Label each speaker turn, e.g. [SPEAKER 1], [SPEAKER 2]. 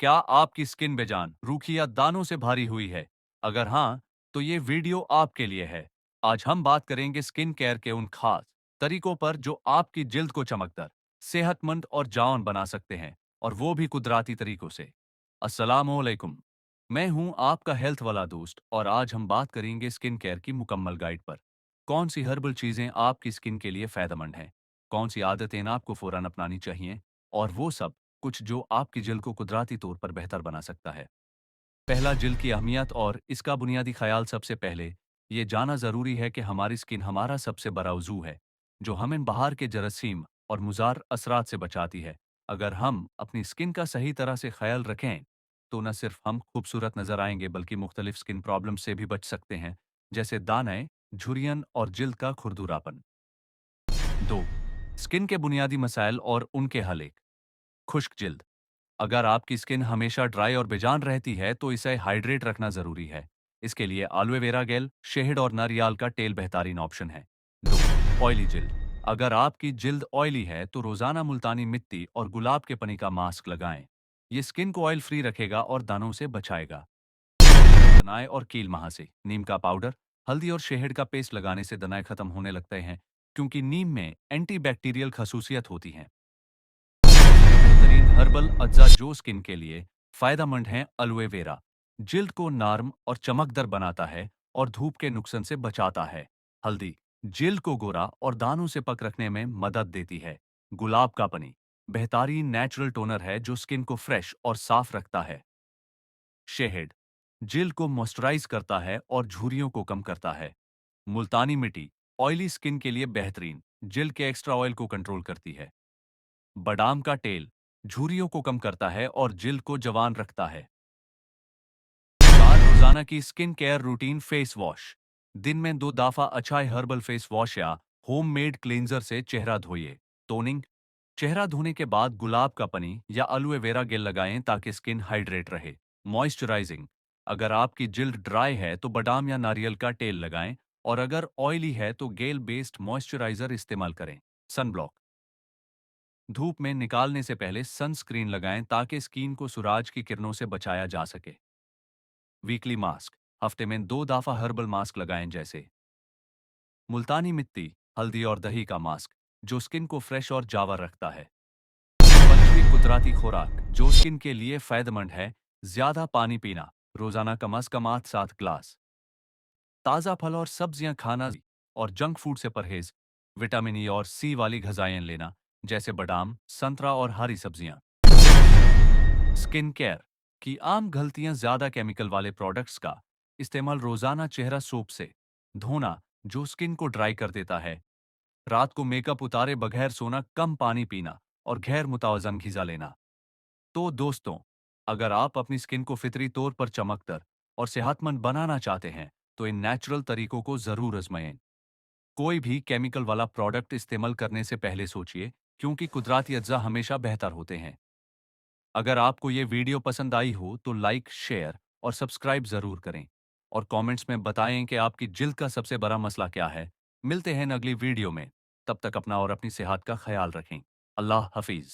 [SPEAKER 1] क्या आपकी स्किन बेजान, रूखी या दानों से भारी हुई है? अगर हाँ, तो ये वीडियो आपके लिए है। आज हम बात करेंगे स्किन केयर के उन खास तरीकों पर जो आपकी जिल्द को चमकदार, सेहतमंद और जवान बना सकते हैं, और वो भी कुदरती तरीकों से। अस्सलामुअलैकुम। मैं हूं आपका हेल्थ वाला दोस्त, और आज हम बात करेंगे स्किन केयर की मुकम्मल गाइड पर। कौन सी हर्बल चीजें आपकी स्किन के लिए फायदेमंद हैं, कौन सी आदतें आपको फौरन अपनानी चाहिए, और वो सब कुछ जो आपकी जिल्द को कुदरती तौर पर बेहतर बना सकता है। पहला, जिल्द की अहमियत और इसका बुनियादी ख्याल। सबसे पहले ये जाना ज़रूरी है कि हमारी स्किन हमारा सबसे बड़ा उज़ू है, जो हमें बाहर के जरासीम और मुज़ार असरात से बचाती है। अगर हम अपनी स्किन का सही तरह से ख्याल रखें, तो न सिर्फ हम खूबसूरत नज़र आएंगे, बल्कि मुख्तलिफ स्किन प्रॉब्लम से भी बच सकते हैं, जैसे दाने, झुर्रियन और जिल्द का खुरदुरापन। 2, स्किन के बुनियादी मसाइल और उनके हल। एक, खुश्क जिल्द। अगर आपकी स्किन हमेशा ड्राई और बेजान रहती है, तो इसे हाइड्रेट रखना जरूरी है। इसके लिए एलोवेरा गेल, शहद और नारियल का तेल बेहतरीन ऑप्शन है। 2, ऑयली जिल्द। अगर आपकी जिल्द ऑयली है, तो रोजाना मुल्तानी मिट्टी और गुलाब के पानी का मास्क लगाएं। ये स्किन को ऑयल फ्री रखेगा और दानों से बचाएगा। दनाए और कील माह से नीम का पाउडर, हल्दी और शहद का पेस्ट लगाने से दनाए खत्म होने लगते हैं, क्योंकि नीम में एंटीबैक्टीरियल खसूसियत होती हैं। बेहतरीन हर्बल अज्जा जो स्किन के लिए फायदेमंद हैं। एलोवेरा जिल्द को नरम और चमकदार बनाता है और धूप के नुकसान से बचाता है। हल्दी जिल्द को गोरा और दानों से पक रखने में मदद देती है। गुलाब का पानी बेहतरीन नेचुरल टोनर है जो स्किन को फ्रेश और साफ रखता है। शहद जिल्द को मॉइस्चराइज करता है और झुर्रियों को कम करता है। मुल्तानी मिट्टी ऑयली स्किन के लिए बेहतरीन, जिल्द के एक्स्ट्रा ऑयल को कंट्रोल करती है। बादाम का तेल झुर्रियों को कम करता है और जिल्द को जवान रखता है। 4, रोजाना की skin care routine. Face wash दिन में 2 दफा अच्छा हर्बल फेस वॉश या होममेड क्लींजर से चेहरा धोइए। टोनिंग चेहरा धोने के बाद गुलाब का पानी या एलोवेरा जेल लगाएं ताकि स्किन हाइड्रेट रहे। मॉइस्चराइजिंग अगर आपकी जिल्द ड्राई है तो बादाम या नारियल का तेल लगाएं, और अगर ऑयली है तो गेल बेस्ड मॉइस्चराइजर इस्तेमाल करें। सनब्लॉक धूप में निकालने से पहले सनस्क्रीन लगाएं ताकि स्किन को सूरज की किरणों से बचाया जा सके। वीकली मास्क हफ्ते में 2 दफा हर्बल मास्क लगाएं, जैसे मुल्तानी मिट्टी, हल्दी और दही का मास्क, जो स्किन को फ्रेश और जावर रखता है। पंचमी, कुदरती खुराक जो स्किन के लिए फायदेमंद है। ज्यादा पानी पीना, रोजाना कम अज कम 8-7 ग्लास ताज़ा फल और सब्जियां खाना, और जंक फूड से परहेज। विटामिन ई और सी वाली गजाएं लेना, जैसे बादाम, संतरा और हरी सब्जियां। स्किन केयर की आम गलतियां: ज्यादा केमिकल वाले प्रोडक्ट्स का इस्तेमाल, रोजाना चेहरा सोप से धोना जो स्किन को ड्राई कर देता है, रात को मेकअप उतारे बगैर सोना, कम पानी पीना और गैर मुतवाजन ग़िज़ा लेना। तो दोस्तों, अगर आप अपनी स्किन को फितरी तौर पर चमकदार और सेहतमंद बनाना चाहते हैं, तो इन नेचुरल तरीकों को जरूर आजमाएं। कोई भी केमिकल वाला प्रोडक्ट इस्तेमाल करने से पहले सोचिए, क्योंकि कुदरती अज्जा हमेशा बेहतर होते हैं। अगर आपको ये वीडियो पसंद आई हो तो लाइक, शेयर और सब्सक्राइब जरूर करें, और कमेंट्स में बताएं कि आपकी जिल्द का सबसे बड़ा मसला क्या है। मिलते हैं अगली वीडियो में, तब तक अपना और अपनी सेहत का ख्याल रखें। अल्लाह हाफिज।